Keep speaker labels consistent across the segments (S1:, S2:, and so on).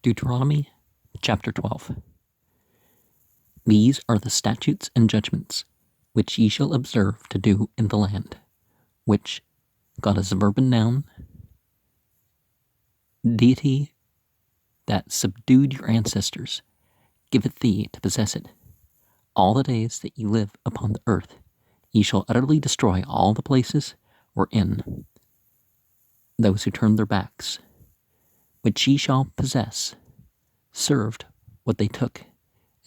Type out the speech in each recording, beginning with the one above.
S1: Deuteronomy chapter 12. These are the statutes and judgments which ye shall observe to do in the land, which God is a verb and noun, deity that subdued your ancestors, giveth thee to possess it. All the days that ye live upon the earth, ye shall utterly destroy all the places wherein those who turn their backs, which ye shall possess, served what they took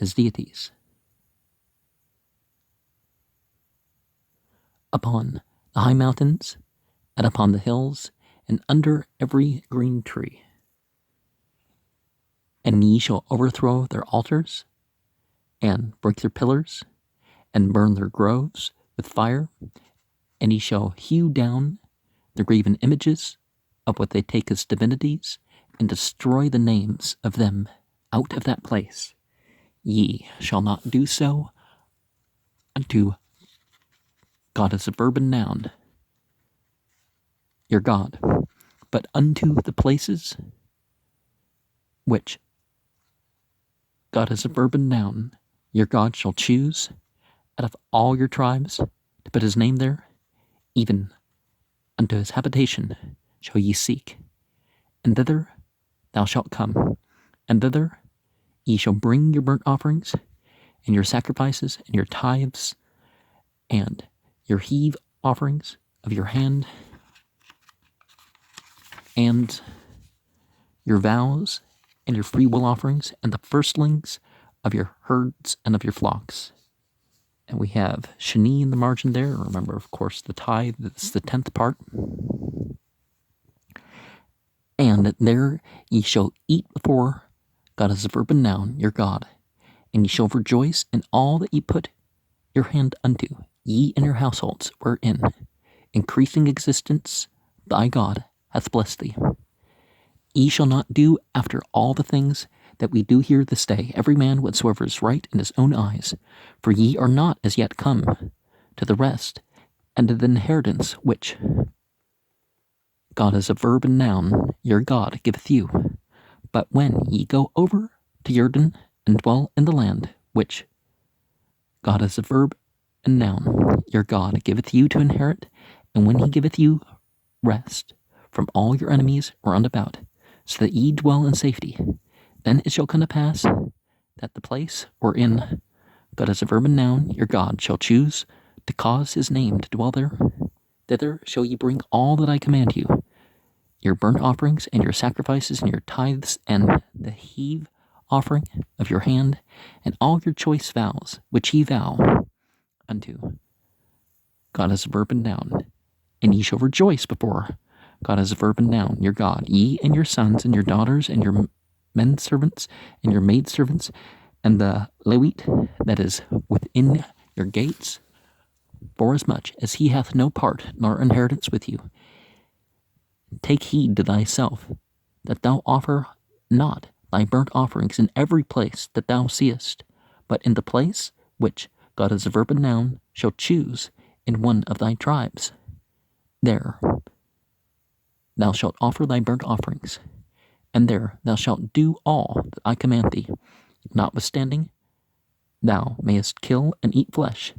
S1: as deities. Upon the high mountains, and upon the hills, and under every green tree. And ye shall overthrow their altars, and break their pillars, and burn their groves with fire, and ye shall hew down the graven images of what they take as divinities, and destroy the names of them out of that place. Ye shall not do so unto God as a verb and noun, your God, but unto the places which God as a verb and noun, your God shall choose out of all your tribes to put his name there, even unto his habitation shall ye seek, and thither thou shalt come, and thither ye shall bring your burnt offerings, and your sacrifices, and your tithes, and your heave offerings of your hand, and your vows, and your freewill offerings, and the firstlings of your herds and of your flocks. And we have Shani in the margin there. Remember, of course, the tithe, that's the 10th part. And there ye shall eat before God as a verb and noun, your God, and ye shall rejoice in all that ye put your hand unto, ye and your households, wherein increasing existence thy God hath blessed thee. Ye shall not do after all the things that we do here this day, every man whatsoever is right in his own eyes, for ye are not as yet come to the rest and to the inheritance which God as a verb and noun, your God, giveth you. But when ye go over to Jordan and dwell in the land which God as a verb and noun, your God, giveth you to inherit, and when he giveth you rest from all your enemies round about, so that ye dwell in safety, then it shall come to pass that the place wherein God as a verb and noun, your God, shall choose to cause his name to dwell there, thither shall ye bring all that I command you, your burnt offerings, and your sacrifices, and your tithes, and the heave offering of your hand, and all your choice vows, which ye vow unto God as a verb and noun, and ye shall rejoice before God as a verb and noun, your God, ye and your sons, and your daughters, and your men servants, and your maid servants, and the Levite that is within your gates, forasmuch as he hath no part nor inheritance with you. Take heed to thyself, that thou offer not thy burnt offerings in every place that thou seest, but in the place which God as a verb and noun shall choose in one of thy tribes. There thou shalt offer thy burnt offerings, and there thou shalt do all that I command thee. Notwithstanding, thou mayest kill and eat flesh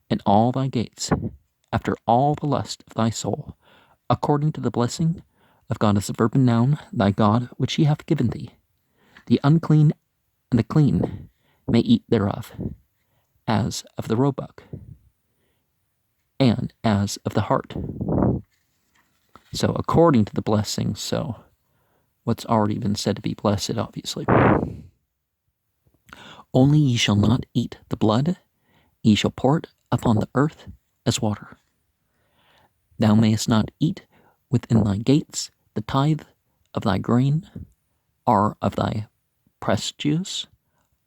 S1: in all thy gates, after all the lust of thy soul, according to the blessing of God as a verb and noun, thy God, which he hath given thee. The unclean and the clean may eat thereof, as of the roebuck, and as of the hart. So according to the blessing, so what's already been said to be blessed, obviously. Only ye shall not eat the blood, ye shall pour it upon the earth as water. Thou mayest not eat within thy gates the tithe of thy grain, or of thy pressed juice,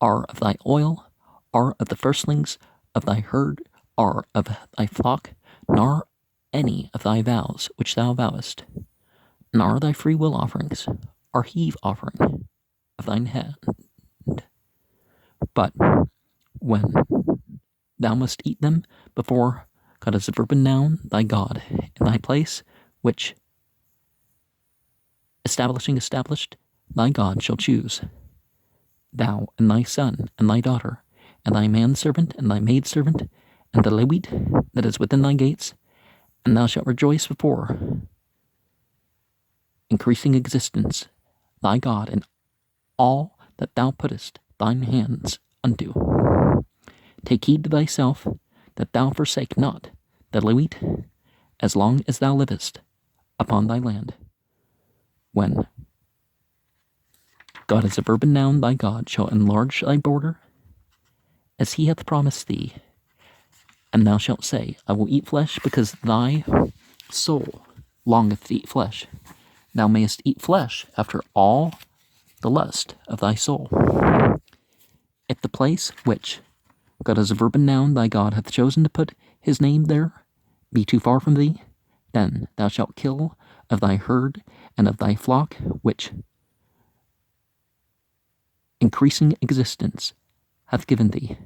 S1: or of thy oil, or of the firstlings of thy herd, or of thy flock, nor any of thy vows which thou vowest, nor thy free will offerings, or heave offering of thine hand. But when thou must eat them before God as a verb and noun, thy God, in thy place, which established thy God shall choose, thou and thy son and thy daughter, and thy manservant and thy maidservant, and the Levite that is within thy gates, and thou shalt rejoice before increasing existence, thy God, in all that thou puttest thine hands unto. Take heed to thyself that thou forsake not the Levite as long as thou livest upon thy land. When God is a verb and noun, thy God shall enlarge thy border, as he hath promised thee, and thou shalt say, I will eat flesh, because thy soul longeth to eat flesh. Thou mayest eat flesh after all the lust of thy soul. If the place which God as a verb and noun thy God hath chosen to put his name there be too far from thee, then thou shalt kill of thy herd and of thy flock, which increasing existence hath given thee,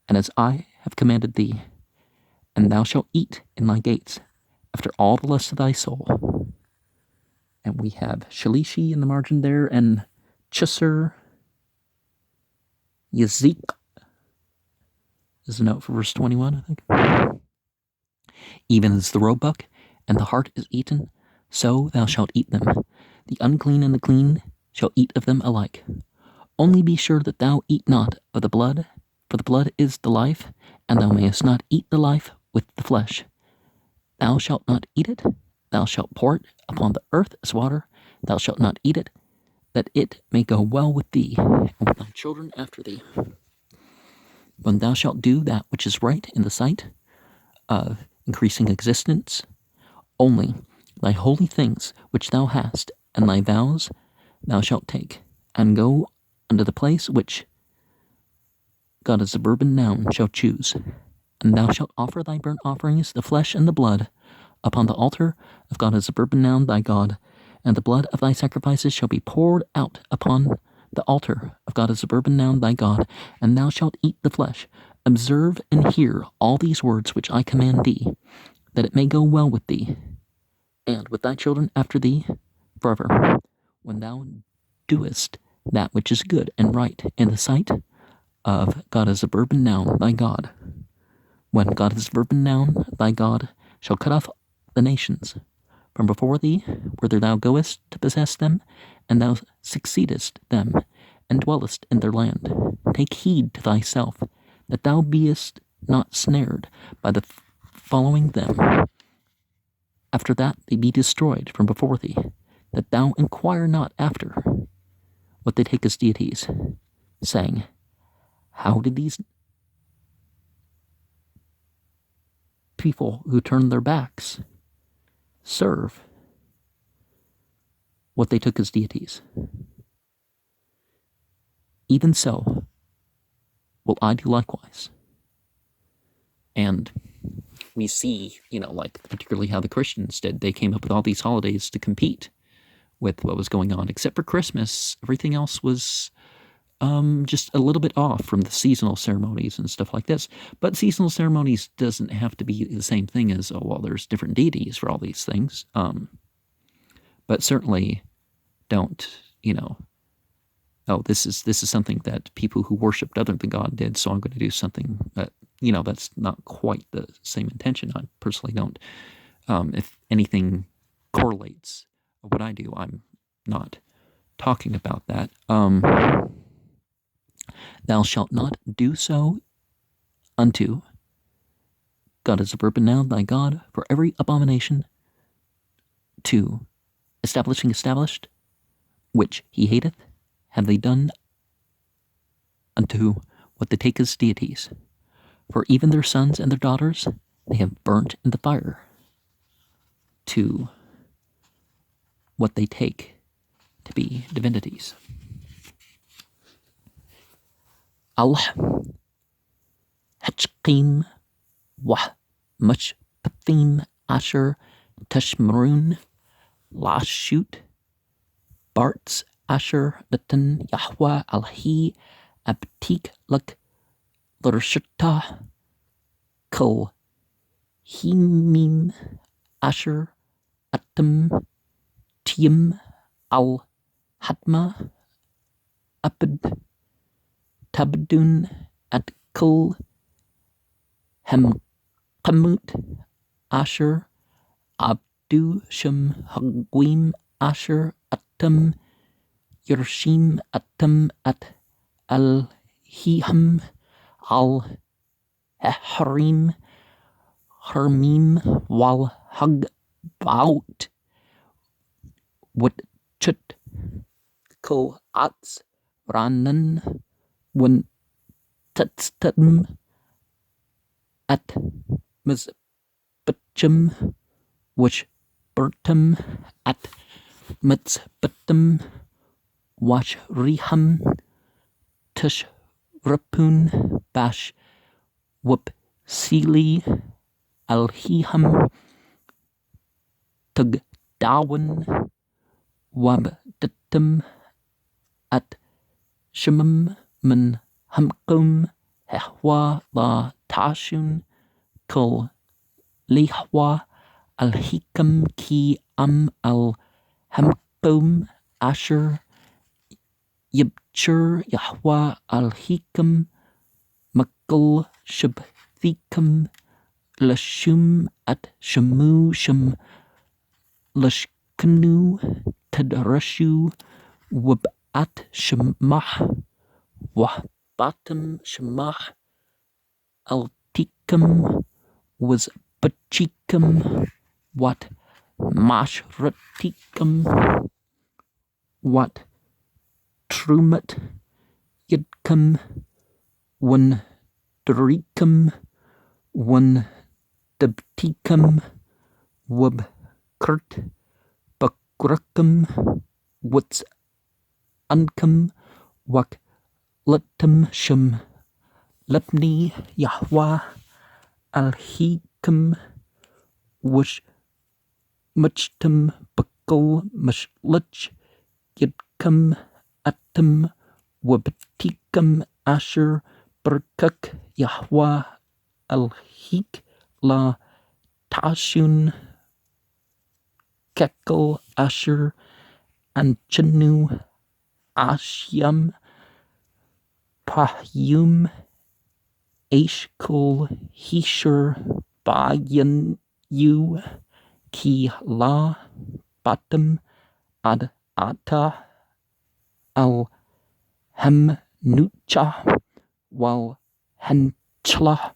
S1: and as I have commanded thee, and thou shalt eat in thy gates after all the lust of thy soul. And we have Shalishi in the margin there, and Chusser, Yazik is a note for verse 21, I think. Even as the roebuck and the hart is eaten, so thou shalt eat them. The unclean and the clean shall eat of them alike. Only be sure that thou eat not of the blood, for the blood is the life, and thou mayest not eat the life with the flesh. Thou shalt not eat it, thou shalt pour it upon the earth as water, thou shalt not eat it, that it may go well with thee, and with thy children after thee. When thou shalt do that which is right in the sight of increasing existence, only thy holy things which thou hast, and thy vows thou shalt take, and go unto the place which God as a verb and noun shall choose. And thou shalt offer thy burnt offerings, the flesh and the blood, upon the altar of God as a verb and noun thy God, and the blood of thy sacrifices shall be poured out upon the altar of God as a verb and noun thy God, and thou shalt eat the flesh. Observe and hear all these words which I command thee, that it may go well with thee, and with thy children after thee forever, when thou doest that which is good and right in the sight of God as a verb and noun thy God. When God as a verb and noun thy God shall cut off the nations from before thee, whither thou goest to possess them, and thou succeedest them, and dwellest in their land. Take heed to thyself, that thou beest not snared by the following them, after that they be destroyed from before thee, that thou inquire not after what they take as deities, saying, how did these people who turn their backs serve what they took as deities? Even so will I do likewise. And we see, like particularly how the Christians did. They came up with all these holidays to compete with what was going on. Except for Christmas, everything else was just a little bit off from the seasonal ceremonies and stuff like this. But seasonal ceremonies doesn't have to be the same thing as, there's different deities for all these things. But certainly don't, this is something that people who worshipped other than God did, so I'm going to do something that, that's not quite the same intention. I personally don't. If anything correlates with what I do, I'm not talking about that. Thou shalt not do so unto God as a verb and noun thy God, for every abomination to established, which he hateth, have they done unto what they take as deities. For even their sons and their daughters they have burnt in the fire to what they take to be divinities. Al Hachkim Wah Much Pathim Asher Tashmarun Lashut Bartz Asher Datan Yahweh Alhi Abtik Lak Larshata Kul Himim Asher Atam Tim Al Hatma Apid Tabdun at Kul Hemkamut Asher Abdu Shem Hagwim Asher Atam Yershim Atam at Al Hiham Al Harim Hermim Wal Hagbaut Wat Chut Ko Ats Ranan Wen Tatstam at Mizbachim Wish Bertum at Mitzbatum Wash Riham Tush Rapun Bash Whoop Sealy Alhiham Tug Darwin Wab Dittum at Shimum Min Humkum Hehwa La Tashun Kul Lihwa Alhikam Ki Al Humkum Asher Yibchur Yahwa Alhikam Makul Shabthikam Lashum at Shamu Sham Lashkanu Tadrashu Wab at Shemah Wahbatam Shemah Altikam was Bachikam Wat Mashratikam Wat Trumat Yidkam One Drikam One Dabtikam Wab Kurt Bakrakam What's Unkam Wak Latam Shem Lepni Yahwa Alhikam Wish Muchtam Bakal Mashlich Yidkam Atam Wabtikam Asher Berkuk Yahwa Alhik La Tashun Kekel Asher Anchanu Ashyam Pahyum Ashkul Hisher Bayan Yu Ki La Batam Ad Ata Al Hamnucha Wal Henchla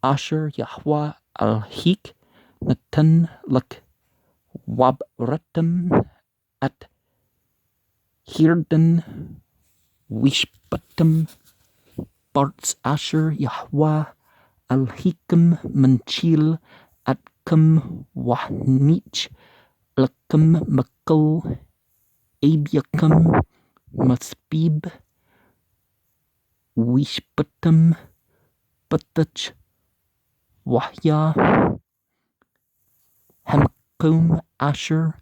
S1: Asher Yahwa Al Hik Natan Lak Wabratam at Hirden Wishbatam Barts Asher Yahwa Al Hikam Manchil at Kum Wahnich Lakam Makal Abiakam Maspib Wishbatam Batach Wahya Hamkum Asher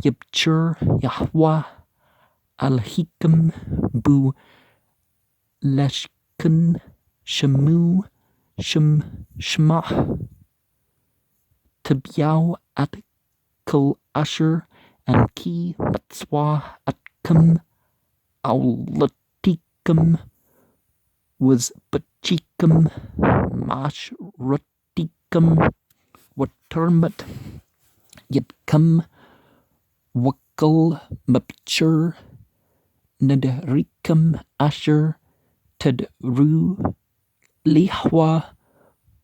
S1: Yibchur Yahwa Al-Hikam Bu Lashkun Shamu Shmah Tabyao at Kul Asher and Ki Matswa at Kum Aulatikam was Bachikam Mashratikam Watermat Yidkam Wakal Mabchur Nadarikam Asher Tadru Lihwa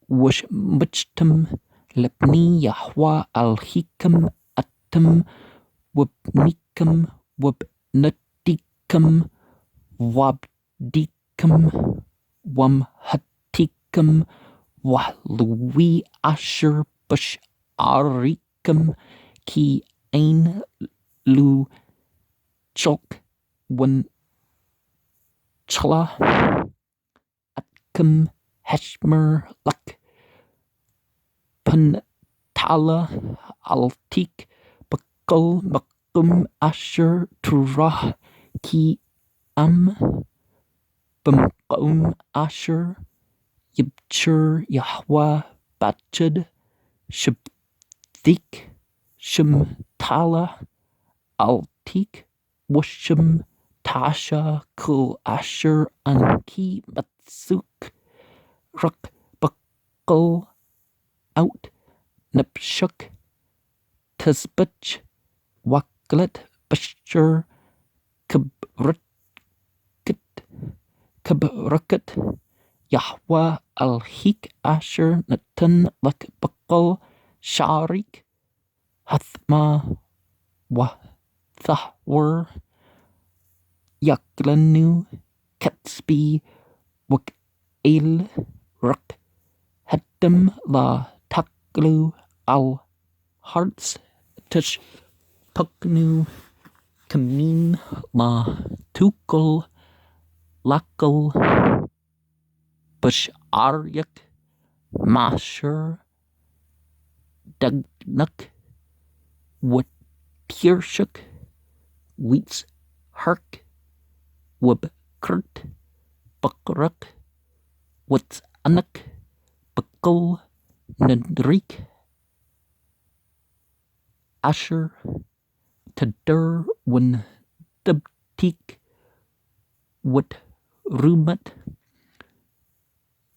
S1: Wash Muchtam Lepni Yahwa Al-Hikam Atam Wabnikam Wabnatikam Wabdikam Wamhatikam Wahlui Asher Bush Arikam Ki Ain Lu Chok Wan Chla Atkum Heshmer Lak Pantala Altik Bakal Makum Asher Turah Ki Am Bumqum Asher Yibchur Yahwa Bachad Shabdik Shemtala Altik Wushim Tasha Kul Asher Anki Batsuk Ruk Buckle Out Nipshuk Tisbich Waklet Bashur Kabruket Yahweh Al-Hik Asher Natan Lak Buckle Sharik Hathma Wathahwer Yaklanu Katsbi Wak El Ruk Haddam La Taklu Al Hearts Tish Puknu Kamin La Tukul Lakal Bush Aryak Masher Dagnuk Watirshuk Weets Hark Wub Kurt Bukruk Wats Anak Bukul Nadrik Asher Tadur Wun Dubtik Wat Rumat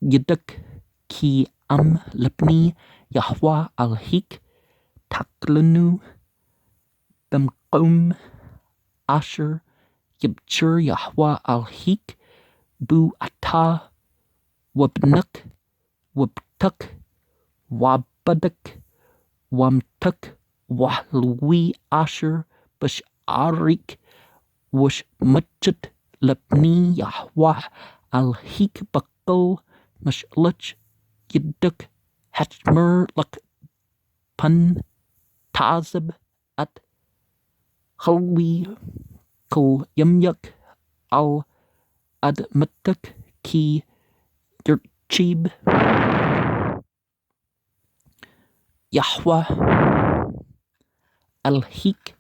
S1: Yiduk Ki Am Lipni Yahwa Al-Hik Taklanu Bemqum Asher Yibchur Yahwa Al-Hik Bu Ata Wabnuk Wabtuk Wabadak Wamtuk Wahlui Asher Bush Arik Wush Mutchit Lepni Yahwa Al-Hik Bakul Mashluch Yiduk Hatchmer Lak Pun Tazib At Halwi Kul Yumyuk Al Admatuk Ki Yurchib Yahwa Al-Hik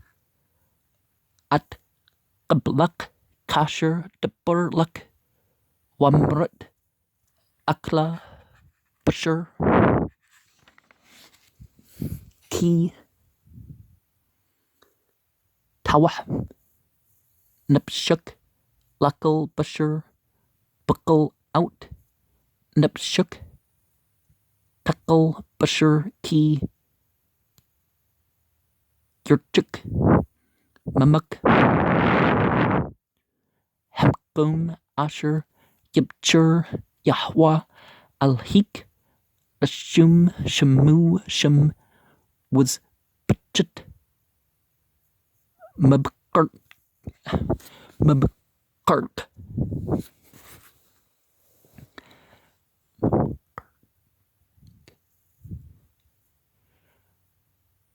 S1: At Qablak Kasher Deburlak Wamrut Akla Bashur Ki Tawah Nipshuk Lakal Bashur Buckle Out Nipshuk Takal Bashur Ki Yurchuk Mamak Hamkum Asher Yibchur Yahwa Al-Hik Ashum Shamu Sham was Butchit Mabkart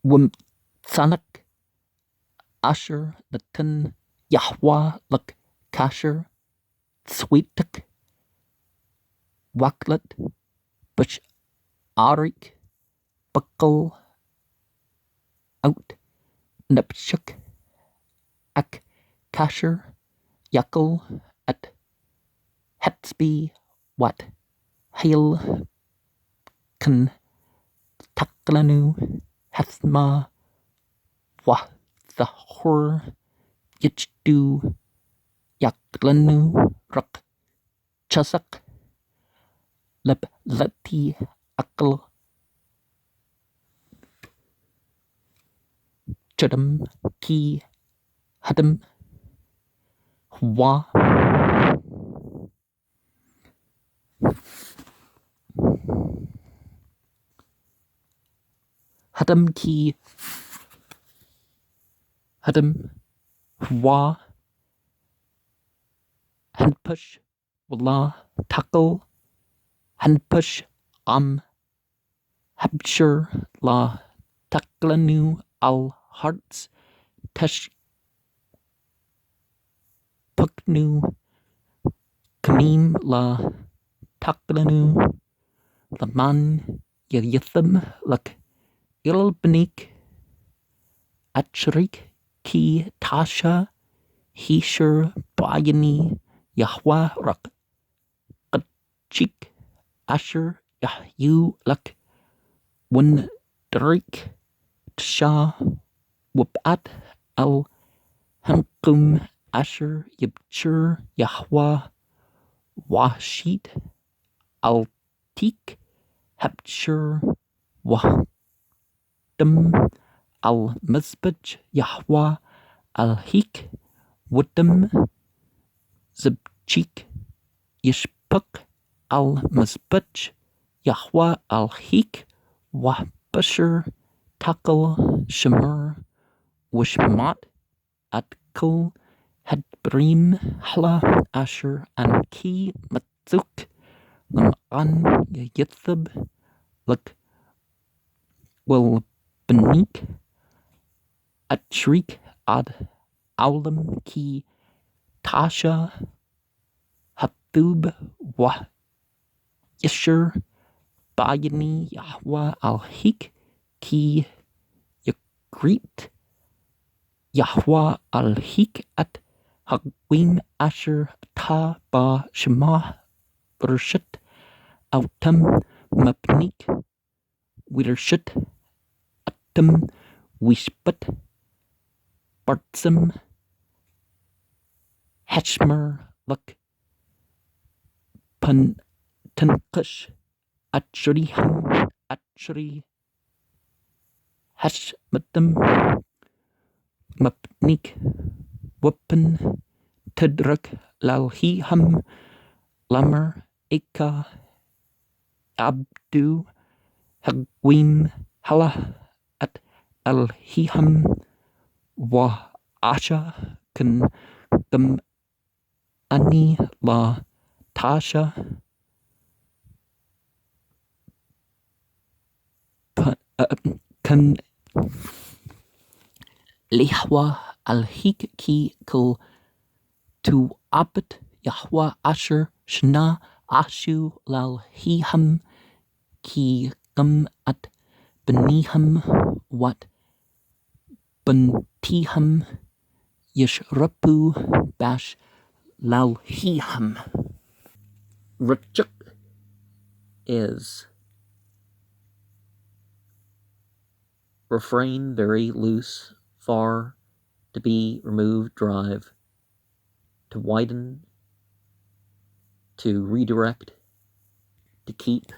S1: Wumtsanak Asher Latan Yahwa Lak Kasher Sweetuk Waklet Bush Arik Buckle Out Nipshuk Ak Kasher Yakul At Hetsby Wat Hail Kan Taklanu Hathma Wah the Hor Yichdu Yaklanu Ruk Chasak Leb Lati Akl Chadam Ki Hadam Wa Hadam Ki Hadam Wa Handpush Wala Takal Handpush Habshur La Taklanu Al Hearts Tesh Puknu Kamim La Taklanu Laman Yatham Lak Ilbnik Achrik Ki Tasha Hishur Bayani Yahwa Rak Kachik Asher Yahyu Lak Wundrik Tsha Wabat Al Hankum Asher Yibchur Yahweh Washit Altik Hapshur Wahdam Al Mizbaj Yahweh Al Hik Wuddam Zibchik Yishpuk Al Mizbaj Yahweh Al Hik Wahbasher Takal Shemur Wishmat Atkul Hadbrim Hla Asher Anki Matzuk Lam'an Yithib Luk Will Benik Atrik Ad Aulam Ki Tasha Hathub Wah Yisher Bayani Yahweh Al Hik Ki Yakrit Yahweh Al Hik At Hagwim Asher Ta Ba Shema Bershit Autam Mapnik Widershit Atum Wishput Bartzim Heshmer Luk Pun Tunkush Atshuriham Atshuri Heshmatum Mapnik Wupin Tidruk Lalhiham Lamer Eka Abdu Hagwim Hala At Alhiham Wa Asha Kun Gum Ani La Tasha Kun Lihwa Al Hik Ki Kul Tu Abit Yahwa Asher Shna Ashu Lal Hiham Ki Gum At Beniham Wat Bentiham Yishrapu Bash Lal Hiham. Rachuk is refrain, very loose, far, to be, remove, drive, to widen, to redirect, to keep,